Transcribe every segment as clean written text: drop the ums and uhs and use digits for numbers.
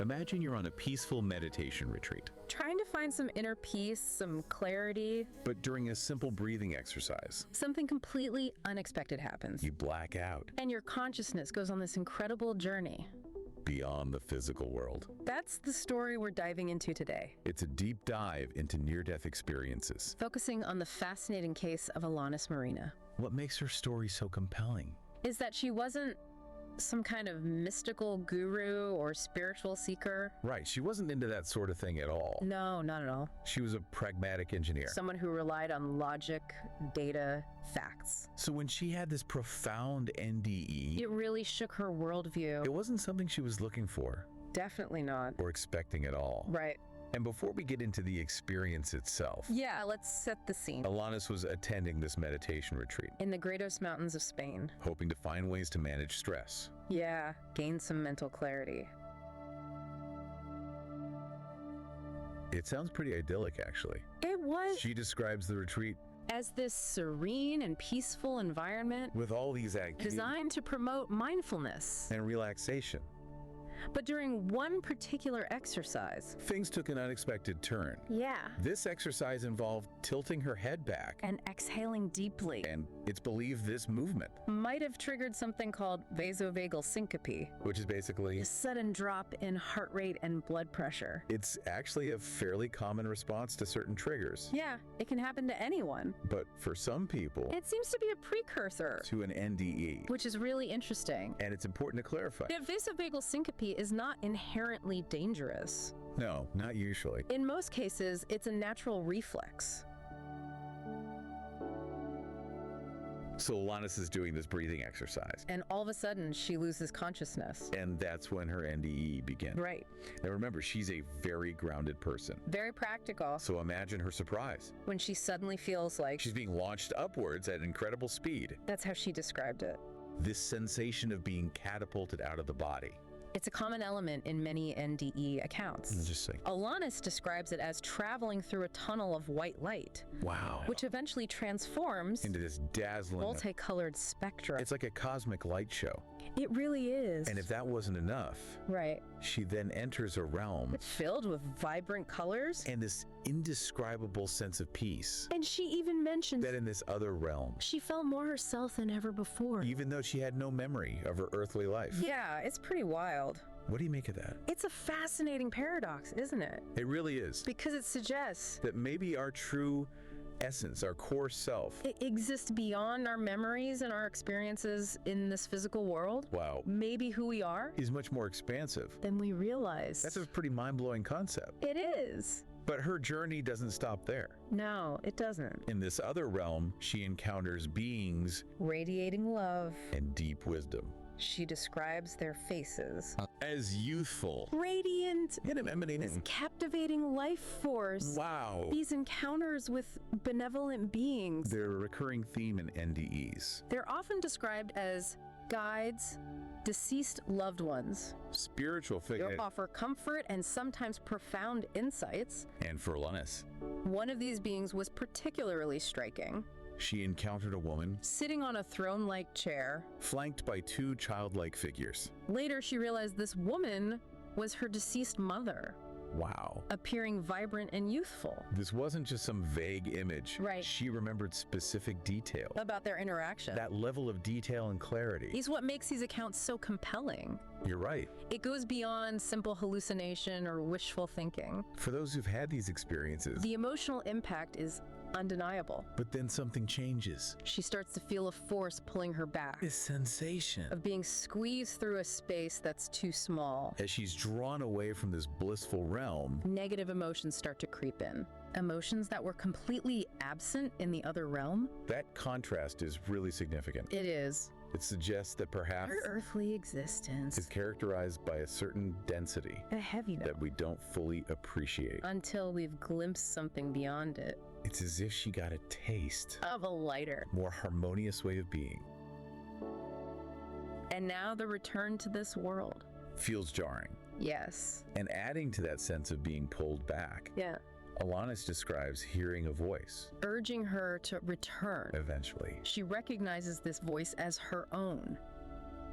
Imagine you're on a peaceful meditation retreat, Trying to find some inner peace, some clarity. but during a simple breathing exercise, Something completely unexpected happens. you black out And your consciousness goes on this incredible journey. beyond the physical world. That's the story we're diving into today, It's a deep dive into near-death experiences. focusing on the fascinating case of Alanis Marina. What makes her story so compelling? Is that she wasn't some kind of mystical guru or spiritual seeker. Right, she wasn't into that sort of thing at all. No, not at all. She was a pragmatic engineer. Someone who relied on logic, data, facts. So when she had this profound NDE, It really shook her worldview. it wasn't something she was looking for Definitely not. or expecting at all. Right. And before we get into the experience itself, Yeah, let's set the scene. Alanis was attending this meditation retreat, In the Gredos Mountains of Spain. hoping to find ways to manage stress. Yeah, gain some mental clarity. It sounds pretty idyllic, actually. It was She describes the retreat as this serene and peaceful environment with all these activities designed to promote mindfulness. and relaxation. But during one particular exercise, Things took an unexpected turn. yeah, This exercise involved tilting her head back, and exhaling deeply and it's believed this movement, might have triggered something called vasovagal syncope, which is basically, a sudden drop in heart rate and blood pressure. it's actually a fairly common response to certain triggers. Yeah, it can happen to anyone. But for some people, It seems to be a precursor, to an NDE. which is really interesting. And it's important to clarify. That vasovagal syncope is not inherently dangerous. No, not usually. In most cases, it's a natural reflex. So Alanis is doing this breathing exercise, And all of a sudden, she loses consciousness. and that's when her NDE begins. Right. Now remember, she's a very grounded person. Very practical. So imagine her surprise. When she suddenly feels like She's being launched upwards at incredible speed. that's how she described it. This sensation of being catapulted out of the body. It's a common element in many NDE accounts. Interesting. Alanis describes it as traveling through a tunnel of white light, Wow. which eventually transforms Into this dazzling... multicolored spectra. It's like a cosmic light show. It really is. And if that wasn't enough, Right. she then enters a realm Filled with vibrant colors. and this indescribable sense of peace And she even mentions that in this other realm, she felt more herself than ever before. even though she had no memory of her earthly life. Yeah, it's pretty wild. What do you make of that? It's a fascinating paradox, isn't it? It really is. Because it suggests That maybe our true essence, our core self, it exists beyond our memories and our experiences in this physical world. wow, Maybe who we are is much more expansive. than we realize. That's a pretty mind-blowing concept. It is. But her journey doesn't stop there. No, it doesn't. In this other realm, she encounters beings Radiating love. and deep wisdom. She describes their faces. As youthful Radiant, and emanating. captivating life force. Wow. These encounters with benevolent beings. They're a recurring theme in NDEs. They're often described as guides, deceased loved ones. Spiritual figure. They offer comfort and sometimes profound insights. And for Alanis, One of these beings was particularly striking. she encountered a woman Sitting on a throne-like chair. flanked by two childlike figures. Later, she realized this woman was her deceased mother, Wow. appearing vibrant and youthful. This wasn't just some vague image. Right. She remembered specific detail. About their interaction. That level of detail and clarity. is what makes these accounts so compelling. You're right. It goes beyond simple hallucination or wishful thinking. For those who've had these experiences, The emotional impact is undeniable. but then something changes. She starts to feel a force pulling her back, This sensation. of being squeezed through a space that's too small. As she's drawn away from this blissful realm, Negative emotions start to creep in. Emotions that were completely absent in the other realm. that contrast is really significant. It is. It suggests that perhaps Her earthly existence. is characterized by a certain density A heaviness. that we don't fully appreciate. Until we've glimpsed something beyond it. It's as if she got a taste, Of a lighter. more harmonious way of being. And now the return to this world. Feels jarring. Yes. And adding to that sense of being pulled back, Yeah. Alanis describes hearing a voice, Urging her to return. eventually. She recognizes this voice as her own.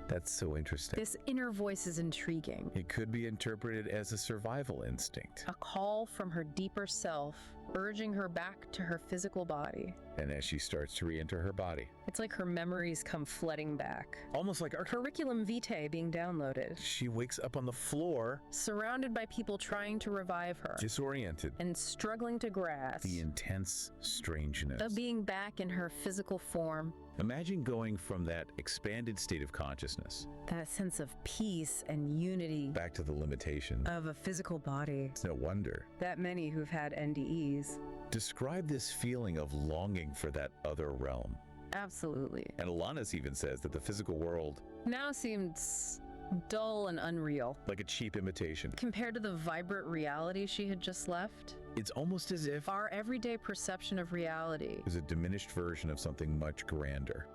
That's so interesting. This inner voice is intriguing. It could be interpreted as a survival instinct. A call from her deeper self, urging her back to her physical body. And as she starts to re-enter her body, It's like her memories come flooding back. almost like our Curriculum vitae being downloaded. she wakes up on the floor, Surrounded by people trying to revive her. disoriented. And struggling to grasp. The intense strangeness. Of being back in her physical form. Imagine going from that expanded state of consciousness That sense of peace and unity. back to the limitation. Of a physical body. It's no wonder. That many who've had NDEs. Describe this feeling of longing for that other realm. Absolutely. And Alanis even says that the physical world, Now seems dull and unreal. like a cheap imitation. Compared to the vibrant reality she had just left, It's almost as if our everyday perception of reality is a diminished version of something much grander.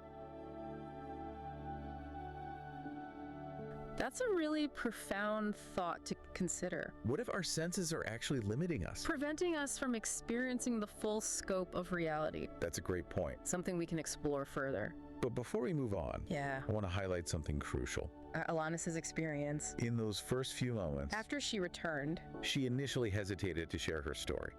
That's a really profound thought to consider. What if our senses are actually limiting us? Preventing us from experiencing the full scope of reality. That's a great point. Something we can explore further. But before we move on, Yeah. I want to highlight something crucial. Alanis' experience. In those first few moments, After she returned, she initially hesitated to share her story.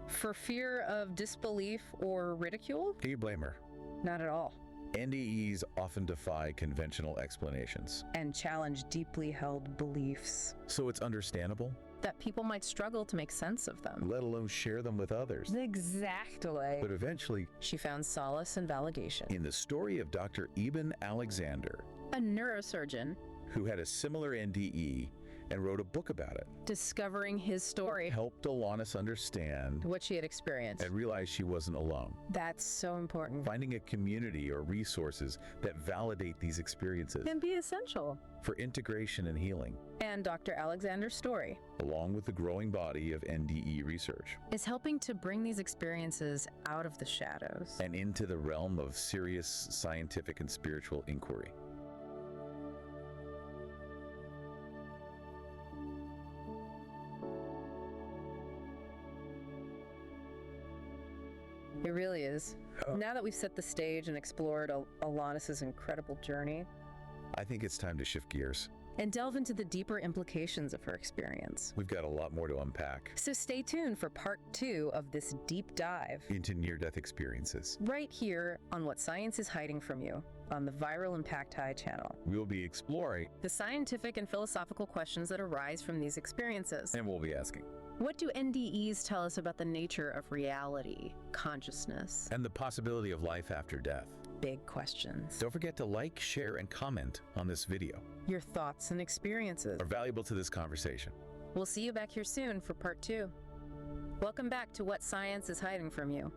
for fear of disbelief or ridicule? Do you blame her? Not at all. NDEs often defy conventional explanations, And challenge deeply held beliefs so it's understandable, that people might struggle to make sense of them. let alone share them with others. Exactly. But eventually, She found solace and validation. in the story of Dr. Eben Alexander, A neurosurgeon who had a similar NDE and wrote a book about it, discovering his story, helped Alanis understand what she had experienced. and realize she wasn't alone. That's so important. Finding a community or resources that validate these experiences Can be essential. for integration and healing, And Dr. Alexander's story along with the growing body of NDE research, is helping to bring these experiences out of the shadows. and into the realm of serious scientific and spiritual inquiry. It really is. Oh. Now that we've set the stage and explored Alanis' incredible journey, I think it's time to shift gears. and delve into the deeper implications of her experience. We've got a lot more to unpack So stay tuned for part 2 of this deep dive, into near-death experiences. right here on What Science is Hiding from You on the ViralImpactAI channel. We'll be exploring, The scientific and philosophical questions that arise from these experiences. and we'll be asking, What do NDEs tell us about the nature of reality, consciousness? and the possibility of life after death. Big questions. Don't forget to like, share, and comment on this video. Your thoughts and experiences. Are valuable to this conversation. We'll see you back here soon for part 2. Welcome back to What Science is Hiding from You,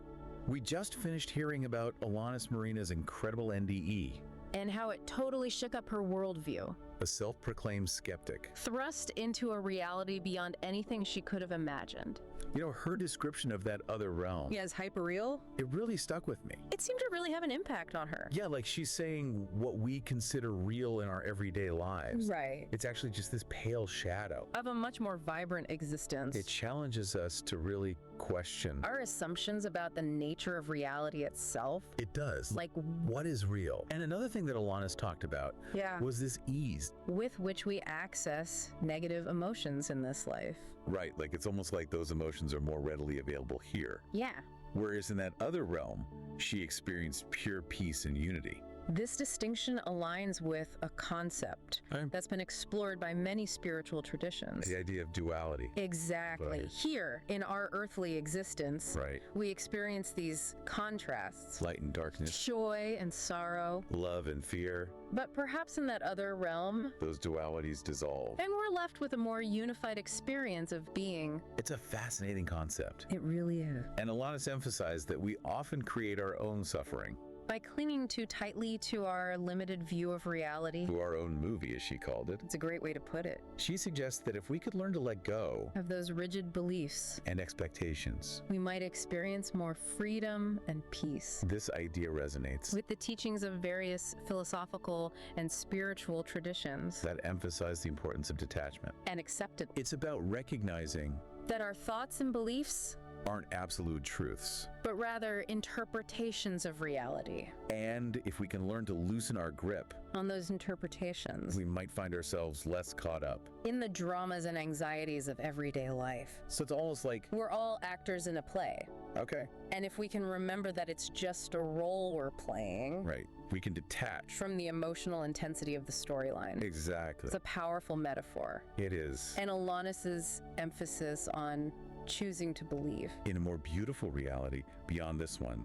We just finished hearing about Alanis Marina's incredible NDE, and how it totally shook up her worldview, a self-proclaimed skeptic. thrust into a reality beyond anything she could have imagined. You know, her description of that other realm, Yeah, is hyperreal? it really stuck with me. It seemed to really have an impact on her. Yeah, like she's saying what we consider real in our everyday lives. Right. It's actually just this pale shadow. Of a much more vibrant existence. It challenges us to really question. Our assumptions about the nature of reality itself, It does. like, What is real? And another thing that Alanis talked about yeah, was this ease. with which we access negative emotions in this life. Right, like it's almost like those emotions are more readily available here. Yeah. Whereas in that other realm, she experienced pure peace and unity. This distinction aligns with a concept that's been explored by many spiritual traditions. The idea of duality. Exactly. Right. Here, in our earthly existence, Right. we experience these contrasts, Light and darkness, joy and sorrow. love and fear, But perhaps in that other realm, those dualities dissolve. and we're left with a more unified experience of being. It's a fascinating concept. It really is. And Alanis emphasized that we often create our own suffering By clinging too tightly to our limited view of reality. through our own movie, as she called it. It's a great way to put it. She suggests that if we could learn to let go Of those rigid beliefs, and expectations, we might experience more freedom and peace. this idea resonates. With the teachings of various philosophical and spiritual traditions, That emphasize the importance of detachment. and accepted It's about recognizing that our thoughts and beliefs aren't absolute truths. but rather interpretations of reality. And if we can learn to loosen our grip On those interpretations, we might find ourselves less caught up. in the dramas and anxieties of everyday life. So it's almost like, We're all actors in a play. okay, And if we can remember that it's just a role we're playing right, we can detach. from the emotional intensity of the storyline. Exactly. It's a powerful metaphor. It is. And Alanis's emphasis on choosing to believe. In a more beautiful reality beyond this one.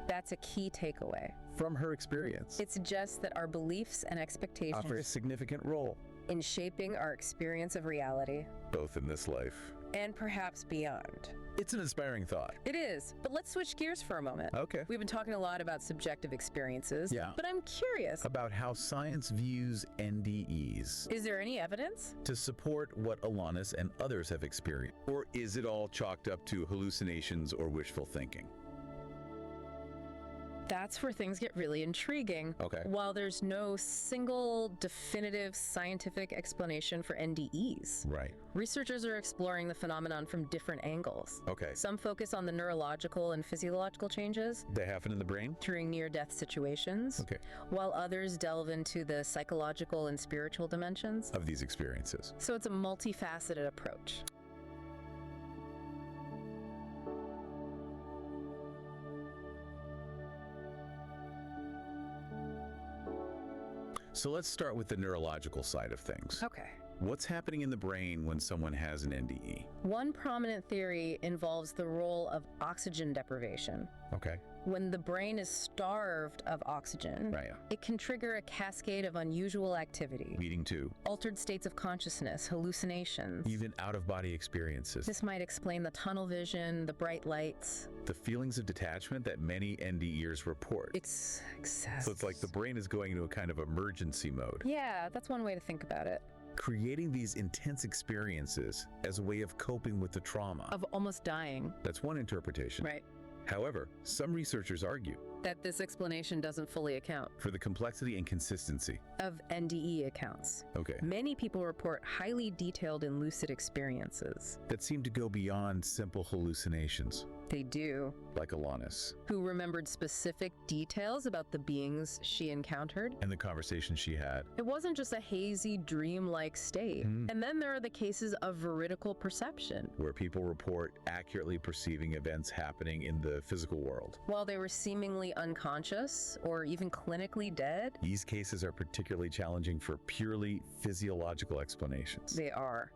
That's a key takeaway. From her experience. It suggests that our beliefs and Offer a expectations significant role, in shaping our experience of reality both in this life. and perhaps beyond. It's an inspiring thought. It is, but let's switch gears for a moment. Okay. We've been talking a lot about subjective experiences, Yeah. but I'm curious, About how science views NDEs is there any evidence? to support what Alanis and others have experienced? Or is it all chalked up to hallucinations or wishful thinking? That's where things get really intriguing. Okay. While there's no single definitive scientific explanation for NDEs, Right. researchers are exploring the phenomenon from different angles. Okay. Some focus on the neurological and physiological changes They happen in the brain? during near-death situations, Okay. while others delve into the psychological and spiritual dimensions. Of these experiences. So it's a multifaceted approach. So let's start with the neurological side of things. Okay. What's happening in the brain when someone has an NDE? One prominent theory involves the role of oxygen deprivation. Okay. When the brain is starved of oxygen, Right. it can trigger a cascade of unusual activity, Leading to altered states of consciousness, hallucinations. even out-of-body experiences. This might explain the tunnel vision, the bright lights. The feelings of detachment that many NDEers report. It's excess. So it's like the brain is going into a kind of emergency mode. Yeah, that's one way to think about it. Creating these intense experiences as a way of coping with the trauma. Of almost dying. That's one interpretation. Right. However, some researchers argue That this explanation doesn't fully account for the complexity and consistency. of NDE accounts. Okay. Many people report highly detailed and lucid experiences. That seem to go beyond simple hallucinations, They do. like Alanis, Who remembered specific details about the beings she encountered. and the conversation she had. It wasn't just a hazy, dreamlike state. And then there are the cases of veridical perception. Where people report accurately perceiving events happening in the physical world. While they were seemingly unconscious or even clinically dead, These cases are particularly challenging for purely physiological explanations. they are.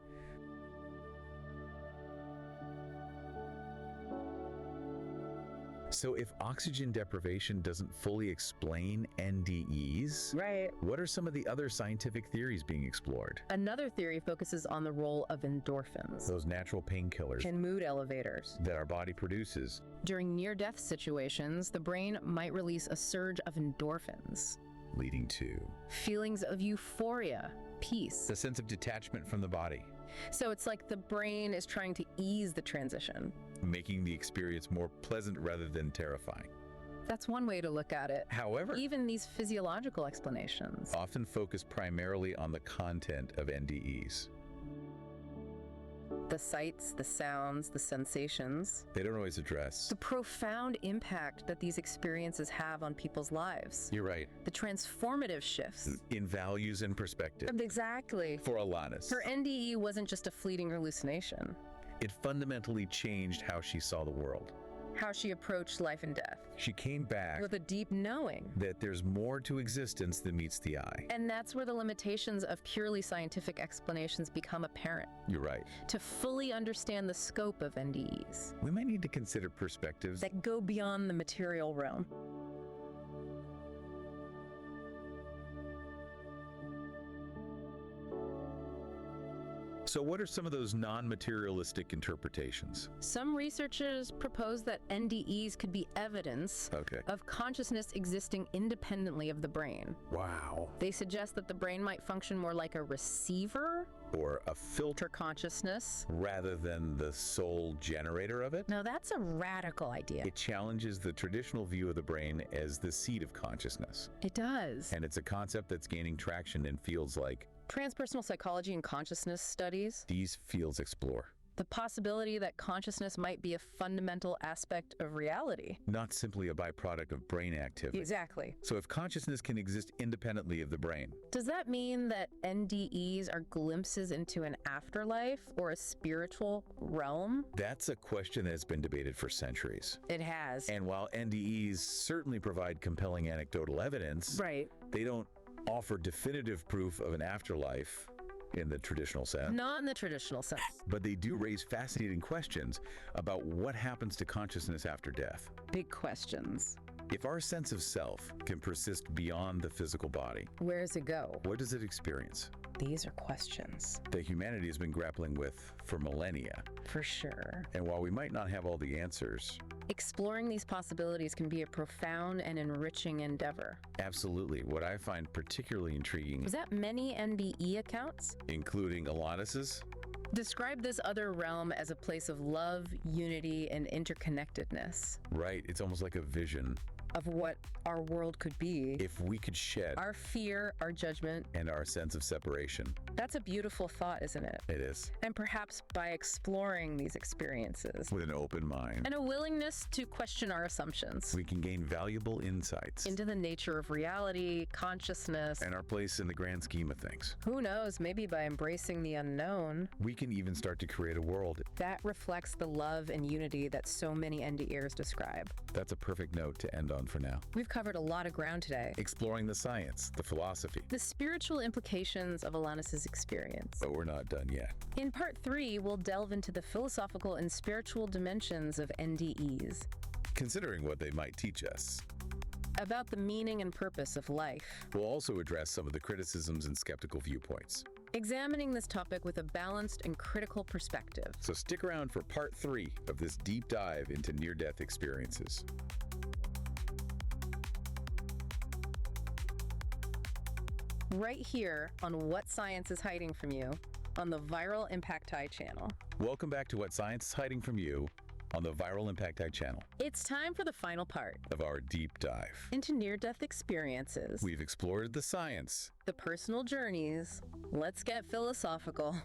So if oxygen deprivation doesn't fully explain NDEs, Right. what are some of the other scientific theories being explored? Another theory focuses on the role of endorphins Those natural painkillers and mood elevators. that our body produces. During near-death situations, the brain might release a surge of endorphins, Leading to feelings of euphoria, peace. the sense of detachment from the body, So it's like the brain is trying to ease the transition. making the experience more pleasant rather than terrifying. That's one way to look at it. However, Even these physiological explanations. often focus primarily on the content of NDEs. The sights, the sounds, the sensations. They don't always address. The profound impact that these experiences have on people's lives. You're right. The transformative shifts. In values and perspective. Exactly. For Alanis, Her NDE wasn't just a fleeting hallucination. it fundamentally changed how she saw the world. How she approached life and death. She came back With a deep knowing. that there's more to existence than meets the eye. And that's where the limitations of purely scientific explanations become apparent. You're right. To fully understand the scope of NDEs We might need to consider perspectives that go beyond the material realm. So what are some of those non-materialistic interpretations? Some researchers propose that NDEs could be evidence Okay. of consciousness existing independently of the brain. Wow. They suggest that the brain might function more like a receiver Or a filter for consciousness. rather than the sole generator of it? Now that's a radical idea. It challenges the traditional view of the brain as the seat of consciousness. It does. And it's a concept that's gaining traction in fields like Transpersonal psychology and consciousness studies. These fields explore The possibility that consciousness might be a fundamental aspect of reality. not simply a byproduct of brain activity. Exactly. So if consciousness can exist independently of the brain, Does that mean that NDEs are glimpses into an afterlife or a spiritual realm? that's a question that has been debated for centuries. It has. And while NDEs certainly provide compelling anecdotal evidence, Right. they don't offer definitive proof of an afterlife in the traditional sense. Not in the traditional sense. But they do raise fascinating questions about what happens to consciousness after death. Big questions. If our sense of self can persist beyond the physical body, Where does it go? what does it experience? These are questions. That humanity has been grappling with for millennia. For sure. And while we might not have all the answers, Exploring these possibilities can be a profound and enriching endeavor. absolutely, what I find particularly intriguing, Is that many NDE accounts? including Alanis's, Describe this other realm as a place of love, unity, and interconnectedness right, it's almost like a vision. of what our world could be. If we could shed Our fear, our judgment. and our sense of separation. That's a beautiful thought, isn't it? It is. And perhaps by exploring these experiences With an open mind, and a willingness to question our assumptions we can gain valuable insights into the nature of reality, consciousness. and our place in the grand scheme of things. Who knows, maybe by embracing the unknown, We can even start to create a world. that reflects the love and unity that so many NDEers describe. That's a perfect note to end on for now. We've covered a lot of ground today. Exploring the science, the philosophy, The spiritual implications of Alanis' experience. but we're not done yet. In part 3, we'll delve into the philosophical and spiritual dimensions of NDEs, Considering what they might teach us, about the meaning and purpose of life. we'll also address some of the criticisms and skeptical viewpoints. Examining this topic with a balanced and critical perspective. So stick around for part 3 of this deep dive into near-death experiences. Right here on What Science is Hiding from You on the ViralImpactAI channel. Welcome back to What Science is Hiding from You on the ViralImpactAI channel It's time for the final part of our deep dive. into near-death experiences, We've explored the science. the personal journeys. Let's get philosophical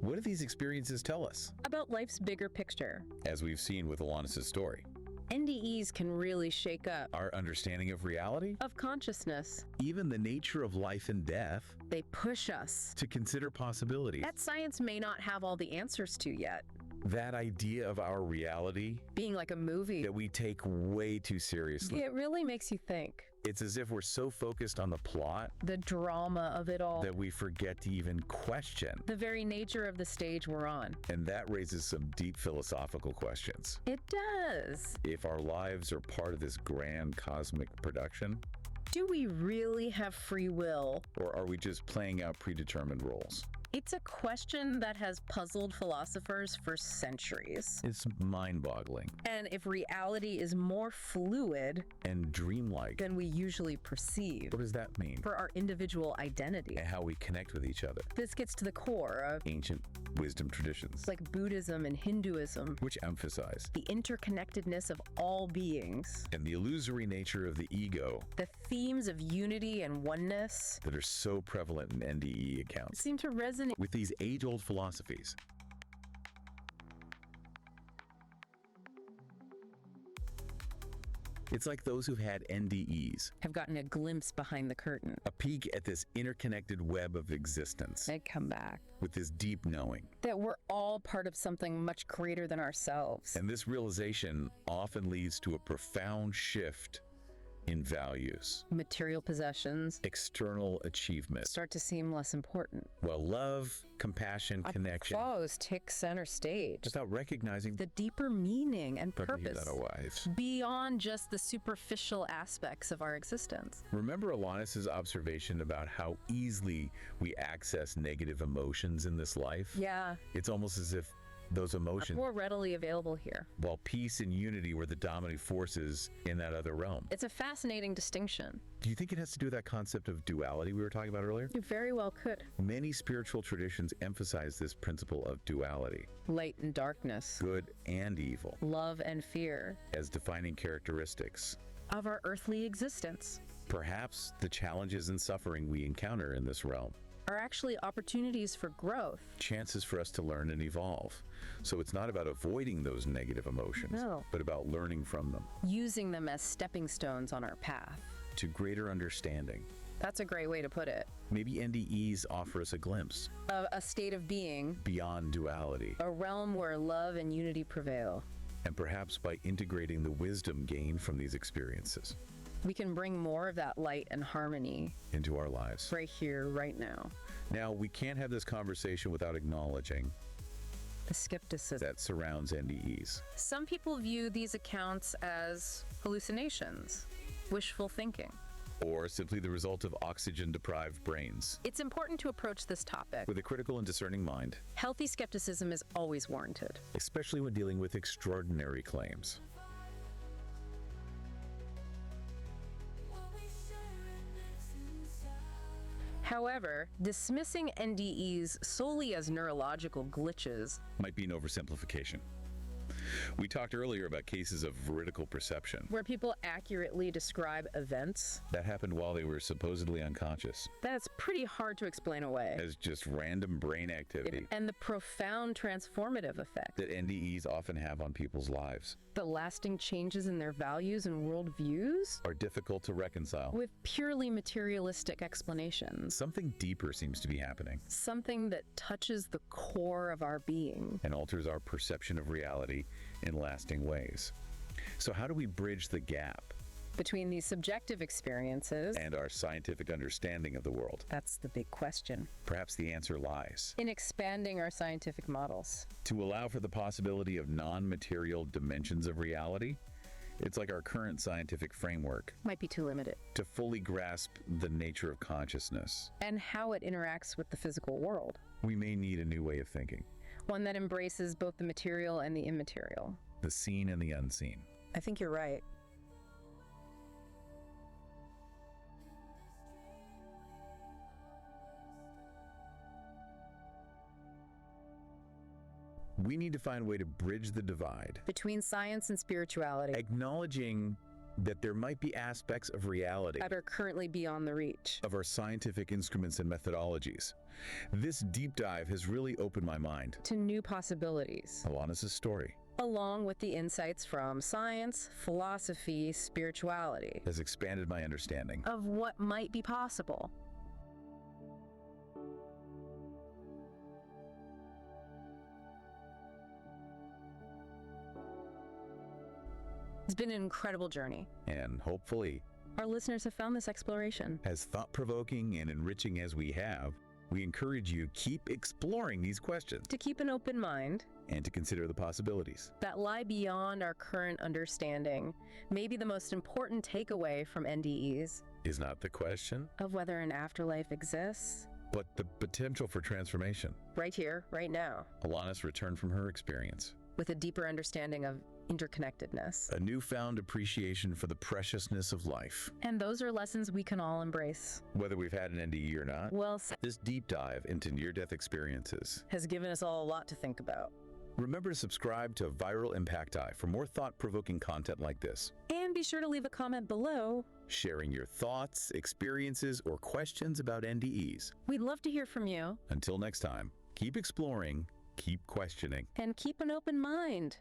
What do these experiences tell us? about life's bigger picture. As we've seen with Alanis' story, NDEs can really shake up our understanding of reality, of consciousness. even the nature of life and death, They push us to consider possibilities. that science may not have all the answers to yet. That idea of our reality Being like a movie, that we take way too seriously. it really makes you think. It's as if we're so focused on the plot The drama of it all, that we forget to even question. the very nature of the stage we're on. And that raises some deep philosophical questions. It does. If our lives are part of this grand cosmic production, Do we really have free will? or are we just playing out predetermined roles? It's a question that has puzzled philosophers for centuries. It's mind-boggling And if reality is more fluid and dreamlike. than we usually perceive What does that mean? for our individual identity, And how we connect with each other. this gets to the core of Ancient wisdom traditions, like Buddhism and Hinduism, which emphasize the interconnectedness of all beings, and the illusory nature of the ego the themes of unity and oneness that are so prevalent in NDE accounts. seem to resonate With these age-old philosophies, it's like those who've had NDEs, have gotten a glimpse behind the curtain. a peek at this interconnected web of existence, They come back. with this deep knowing. That we're all part of something much greater than ourselves. And this realization often leads to a profound shift in values, Material possessions external achievement, start to seem less important. while love, compassion, connection, Applause takes center stage. without recognizing The deeper meaning and purpose wives. beyond just the superficial aspects of our existence. Remember Alanis' observation about how easily we access negative emotions in this life? Yeah, It's almost as if those emotions, more readily available here. while peace and unity were the dominant forces in that other realm. It's a fascinating distinction. Do you think it has to do with that concept of duality we were talking about earlier? You very well could. Many spiritual traditions emphasize this principle of duality, Light and darkness, good and evil, love and fear as defining characteristics. of our earthly existence. Perhaps the challenges and suffering we encounter in this realm are actually opportunities for growth. Chances for us to learn and evolve. So it's not about avoiding those negative emotions, No. but about learning from them Using them as stepping stones on our path. to greater understanding. That's a great way to put it. Maybe NDEs offer us a glimpse A state of being, beyond duality, a realm where love and unity prevail. and perhaps by integrating the wisdom gained from these experiences We can bring more of that light and harmony into our lives. right here, right now. Now, we can't have this conversation without acknowledging The skepticism. that surrounds NDEs. Some people view these accounts as hallucinations, wishful thinking. Or simply the result of oxygen-deprived brains. It's important to approach this topic. With a critical and discerning mind, Healthy skepticism is always warranted. especially when dealing with extraordinary claims. However, dismissing NDEs solely as neurological glitches Might be an oversimplification. We talked earlier about cases of veridical perception where people accurately describe events, that happened while they were supposedly unconscious that's pretty hard to explain away. as just random brain activity And the profound transformative effect, that NDEs often have on people's lives the lasting changes in their values and worldviews, are difficult to reconcile. with purely materialistic explanations. Something deeper seems to be happening Something that touches the core of our being. and alters our perception of reality in lasting ways. So how do we bridge the gap Between these subjective experiences, and our scientific understanding of the world? that's the big question. Perhaps the answer lies In expanding our scientific models. to allow for the possibility of non-material dimensions of reality. It's like our current scientific framework Might be too limited. to fully grasp the nature of consciousness. And how it interacts with the physical world. We may need a new way of thinking, One that embraces both the material and the immaterial. the seen and the unseen. I think you're right. We need to find a way to bridge the divide, Between science and spirituality acknowledging that there might be aspects of reality that are currently beyond the reach. of our scientific instruments and methodologies. This deep dive has really opened my mind. To new possibilities, Alanis' story along with the insights from science, philosophy, spirituality, has expanded my understanding. of what might be possible. It's been an incredible journey. And hopefully, Our listeners have found this exploration. as thought-provoking and enriching as we have, we encourage you keep exploring these questions To keep an open mind and to consider the possibilities. that lie beyond our current understanding, maybe the most important takeaway from NDEs Is not the question, of whether an afterlife exists, but the potential for transformation. right here, right now, Alanis returned from her experience. with a deeper understanding of interconnectedness. A newfound appreciation for the preciousness of life. And those are lessons we can all embrace. Whether we've had an NDE or not, Well, this deep dive into near-death experiences. has given us all a lot to think about. Remember to subscribe to ViralImpactAI for more thought-provoking content like this. And be sure to leave a comment below. Sharing your thoughts, experiences, or questions about NDEs. We'd love to hear from you. Until next time, keep exploring, keep questioning. And keep an open mind.